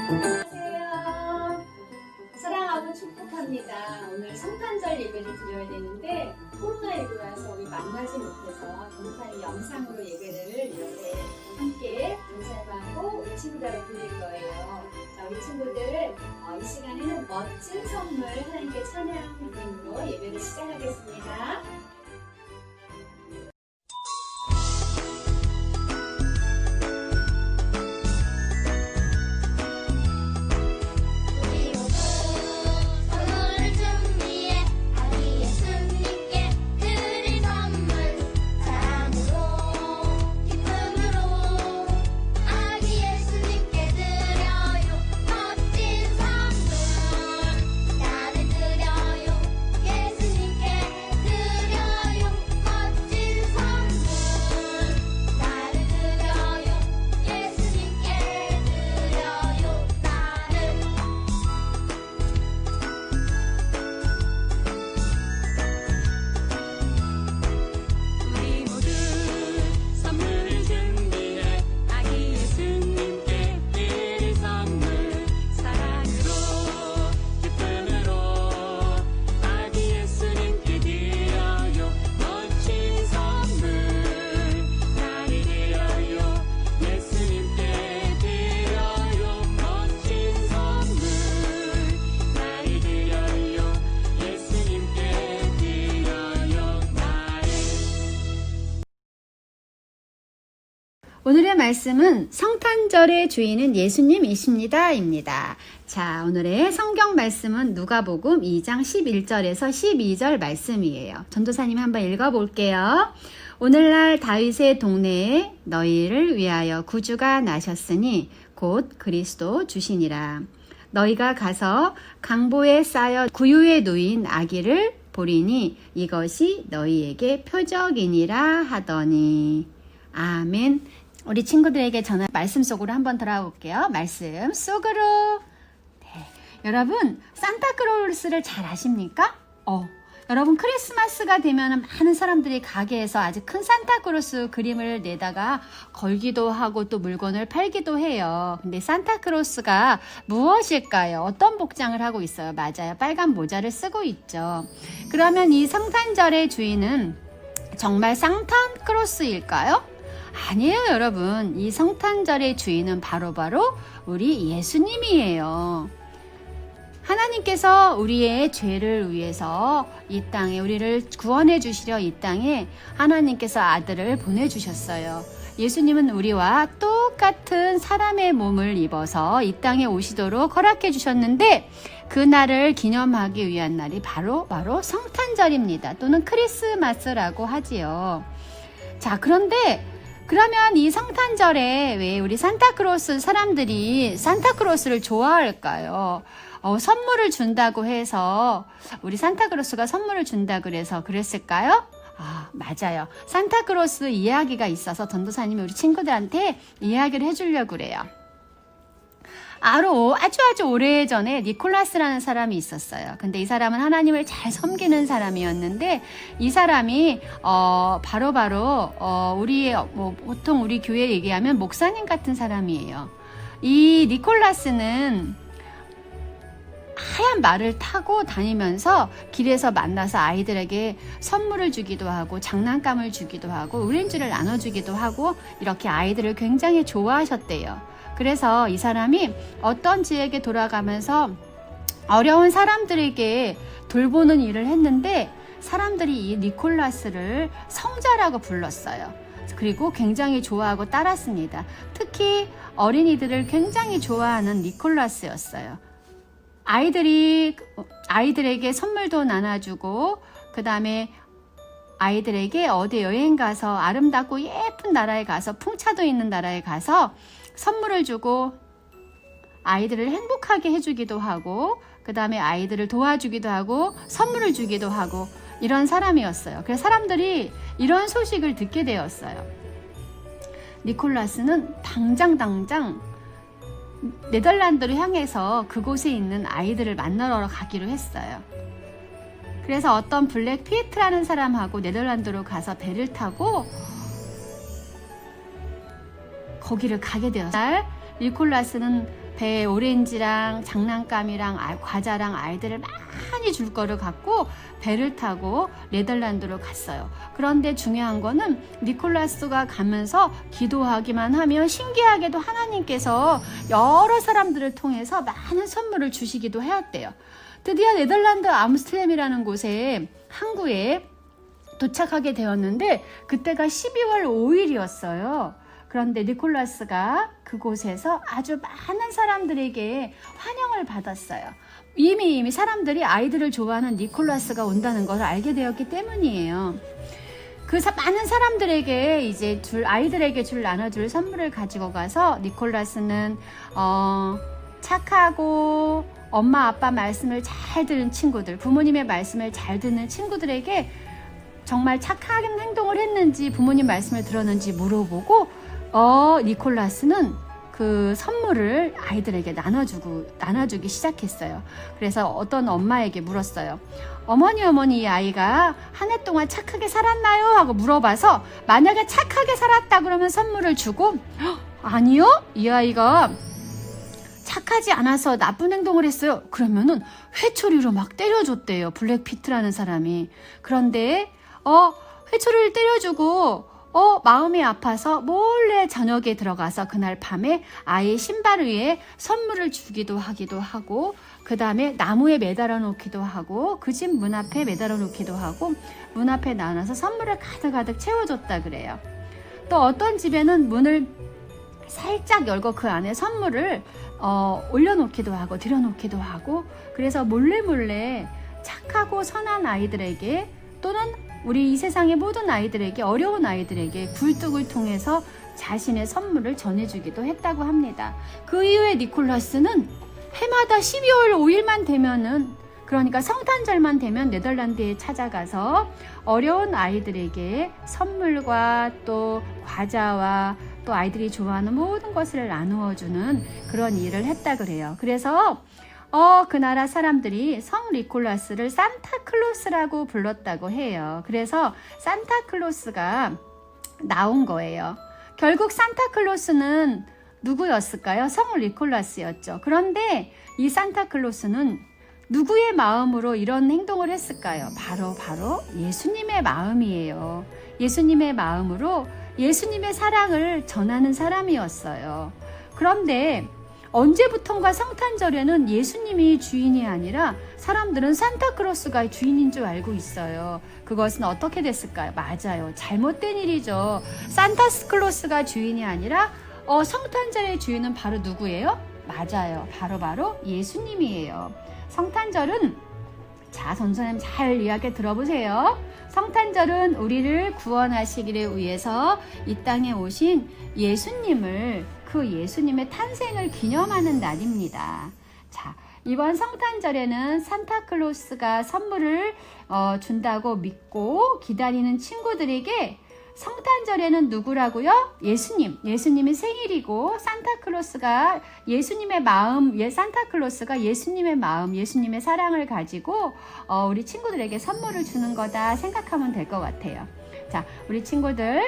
안녕하세요. 사랑하고 축복합니다. 오늘 성탄절 예배를 드려야 되는데 코로나19라서 우리 만나지 못해서 동사님 영상으로 예배를 이렇게 함께 동사님하고 우리 친구들하고 드릴 거예요. 자, 우리 친구들 이 시간에는 멋진 선물 하나님께 찬양 부름으로 예배를 시작하겠습니다. 오늘의 말씀은 성탄절의 주인은 예수님이십니다 입니다. 자, 오늘의 성경 말씀은 누가복음 2장 11절에서 12절 말씀이에요. 전도사님 한번 읽어볼게요. 오늘날 다윗의 동네에 너희를 위하여 구주가 나셨으니 곧 그리스도 주시니라. 너희가 가서 강보에 쌓여 구유에 누인 아기를 보리니 이것이 너희에게 표적이니라 하더니. 아멘. 우리 친구들에게 저는 말씀 속으로 한번 들어볼게요. 말씀 속으로. 네. 여러분, 산타크로스를 잘 아십니까? 여러분 크리스마스가 되면 많은 사람들이 가게에서 아주 큰 산타크로스 그림을 내다가 걸기도 하고 또 물건을 팔기도 해요. 근데 산타크로스가 무엇일까요? 어떤 복장을 하고 있어요? 맞아요. 빨간 모자를 쓰고 있죠. 그러면 이 성탄절의 주인은 정말 산타크로스일까요? 아니에요, 여러분. 이 성탄절의 주인은 바로 우리 예수님이에요. 하나님께서 우리의 죄를 위해서 이 땅에 우리를 구원해 주시려 이 땅에 하나님께서 아들을 보내주셨어요. 예수님은 우리와 똑같은 사람의 몸을 입어서 이 땅에 오시도록 허락해 주셨는데 그 날을 기념하기 위한 날이 바로 성탄절입니다. 또는 크리스마스라고 하지요. 자, 그러면 이 성탄절에 왜 우리 산타크로스 사람들이 산타크로스를 좋아할까요? 선물을 준다고 해서 우리 산타크로스가 선물을 준다 그래서 그랬을까요? 맞아요. 산타크로스 이야기가 있어서 전도사님이 우리 친구들한테 이야기를 해주려고 그래요. 아주 오래전에 니콜라스라는 사람이 있었어요. 근데 이 사람은 하나님을 잘 섬기는 사람이었는데 이 사람이 바로 보통 우리 교회 얘기하면 목사님 같은 사람이에요. 이 니콜라스는 하얀 말을 타고 다니면서 길에서 만나서 아이들에게 선물을 주기도 하고 장난감을 주기도 하고 오렌지를 나눠주기도 하고 이렇게 아이들을 굉장히 좋아하셨대요. 그래서 이 사람이 어떤 지역에 돌아가면서 어려운 사람들에게 돌보는 일을 했는데 사람들이 이 니콜라스를 성자라고 불렀어요. 그리고 굉장히 좋아하고 따랐습니다. 특히 어린이들을 굉장히 좋아하는 니콜라스였어요. 아이들에게 선물도 나눠주고 그 다음에 아이들에게 어디 여행 가서 아름답고 예쁜 나라에 가서 풍차도 있는 나라에 가서 선물을 주고 아이들을 행복하게 해주기도 하고 그 다음에 아이들을 도와주기도 하고 선물을 주기도 하고 이런 사람이었어요. 그래서 사람들이 이런 소식을 듣게 되었어요. 니콜라스는 당장 네덜란드로 향해서 그곳에 있는 아이들을 만나러 가기로 했어요. 그래서 어떤 블랙 피에트라는 사람하고 네덜란드로 가서 배를 타고 거기를 가게 되었어요. 니콜라스는 배에 오렌지랑 장난감이랑 과자랑 아이들을 많이 줄 거를 갖고 배를 타고 네덜란드로 갔어요. 그런데 중요한 거는 니콜라스가 가면서 기도하기만 하면 신기하게도 하나님께서 여러 사람들을 통해서 많은 선물을 주시기도 해왔대요. 드디어 네덜란드 암스테르담이라는 곳에 항구에 도착하게 되었는데 그때가 12월 5일이었어요. 그런데 니콜라스가 그곳에서 아주 많은 사람들에게 환영을 받았어요. 이미 사람들이 아이들을 좋아하는 니콜라스가 온다는 것을 알게 되었기 때문이에요. 그 많은 사람들에게 이제 아이들에게 나눠줄 선물을 가지고 가서 니콜라스는 착하고 엄마 아빠 말씀을 잘 듣는 친구들, 부모님의 말씀을 잘 듣는 친구들에게 정말 착한 행동을 했는지 부모님 말씀을 들었는지 물어보고 니콜라스는 그 선물을 아이들에게 나눠주기 시작했어요. 그래서 어떤 엄마에게 물었어요. 어머니 이 아이가 한 해 동안 착하게 살았나요? 하고 물어봐서 만약에 착하게 살았다 그러면 선물을 주고 아니요 이 아이가 착하지 않아서 나쁜 행동을 했어요. 그러면은 회초리로 막 때려줬대요. 블랙피트라는 사람이. 그런데 회초리를 때려주고 마음이 아파서 몰래 저녁에 들어가서 그날 밤에 아이의 신발 위에 선물을 주기도 하고 그 다음에 나무에 매달아 놓기도 하고 그 집 문 앞에 매달아 놓기도 하고 문 앞에 나눠서 선물을 가득 채워줬다 그래요. 또 어떤 집에는 문을 살짝 열고 그 안에 선물을 올려놓기도 하고 들여놓기도 하고 그래서 몰래 착하고 선한 아이들에게 또는 우리 이 세상의 모든 아이들에게 어려운 아이들에게 굴뚝을 통해서 자신의 선물을 전해주기도 했다고 합니다. 그 이후에 니콜라스는 해마다 12월 5일만 되면은 그러니까 성탄절만 되면 네덜란드에 찾아가서 어려운 아이들에게 선물과 또 과자와 또 아이들이 좋아하는 모든 것을 나누어주는 그런 일을 했다 그래요. 그래서 그 나라 사람들이 성 니콜라스를 산타클로스라고 불렀다고 해요. 그래서 산타클로스가 나온 거예요. 결국 산타클로스는 누구였을까요? 성 니콜라스였죠. 그런데 이 산타클로스는 누구의 마음으로 이런 행동을 했을까요? 바로 예수님의 마음이에요. 예수님의 마음으로 예수님의 사랑을 전하는 사람이었어요. 그런데 언제부턴가 성탄절에는 예수님이 주인이 아니라 사람들은 산타클로스가 주인인 줄 알고 있어요. 그것은 어떻게 됐을까요? 맞아요. 잘못된 일이죠. 산타클로스가 주인이 아니라 성탄절의 주인은 바로 누구예요? 맞아요. 바로 예수님이에요. 성탄절은 선생님 잘 이야기 들어보세요. 성탄절은 우리를 구원하시기를 위해서 이 땅에 오신 예수님의 탄생을 기념하는 날입니다. 자, 이번 성탄절에는 산타클로스가 선물을 준다고 믿고 기다리는 친구들에게 성탄절에는 누구라고요? 예수님의 생일이고 산타클로스가 예수님의 마음, 예수님의 사랑을 가지고 우리 친구들에게 선물을 주는 거다 생각하면 될 것 같아요. 자, 우리 친구들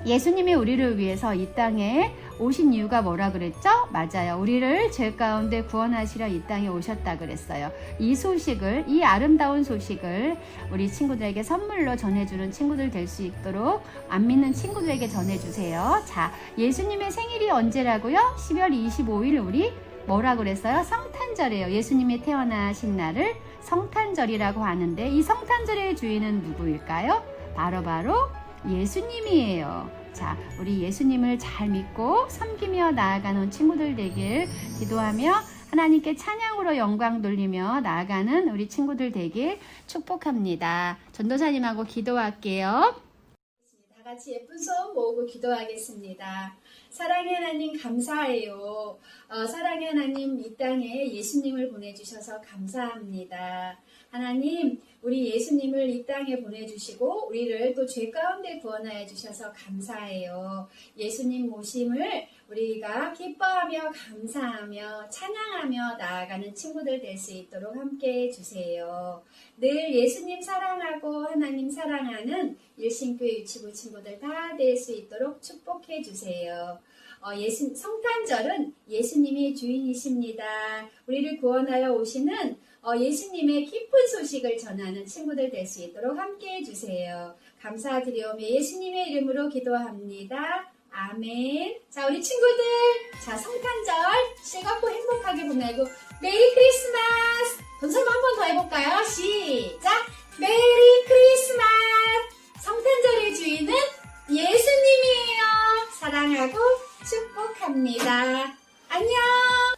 예수님이 우리를 위해서 이 땅에 오신 이유가 뭐라 그랬죠? 맞아요. 우리를 죄 가운데 구원하시려 이 땅에 오셨다 그랬어요. 이 아름다운 소식을 우리 친구들에게 선물로 전해주는 친구들 될 수 있도록 안 믿는 친구들에게 전해주세요. 자, 예수님의 생일이 언제라고요? 12월 25일 우리 뭐라 그랬어요? 성탄절이에요. 예수님이 태어나신 날을 성탄절이라고 하는데 이 성탄절의 주인은 누구일까요? 바로 예수님이에요. 자, 우리 예수님을 잘 믿고 섬기며 나아가는 친구들 되길 기도하며 하나님께 찬양으로 영광 돌리며 나아가는 우리 친구들 되길 축복합니다. 전도사님하고 기도할게요. 다 같이 예쁜 손 모으고 기도하겠습니다. 사랑의 하나님 감사해요. 사랑의 하나님 이 땅에 예수님을 보내주셔서 감사합니다. 하나님 우리 예수님을 이 땅에 보내주시고 우리를 또 죄 가운데 구원하여 주셔서 감사해요. 예수님 모심을 우리가 기뻐하며 감사하며 찬양하며 나아가는 친구들 될 수 있도록 함께 해주세요. 늘 예수님 사랑하고 하나님 사랑하는 일신교회 유치부 친구들 다 될 수 있도록 축복해 주세요. 성탄절은 예수님이 주인이십니다. 우리를 구원하여 오시는 예수님의 기쁜 소식을 전하는 친구들 될 수 있도록 함께 해주세요. 감사드리오며 예수님의 이름으로 기도합니다. 아멘. 자, 우리 친구들, 자, 성탄절 즐겁고 행복하게 보내고 메리 크리스마스! 동서만 한 번 더 해볼까요? 시작! 메리 크리스마스! 성탄절의 주인은 예수님이에요. 사랑하고 축복합니다. 안녕!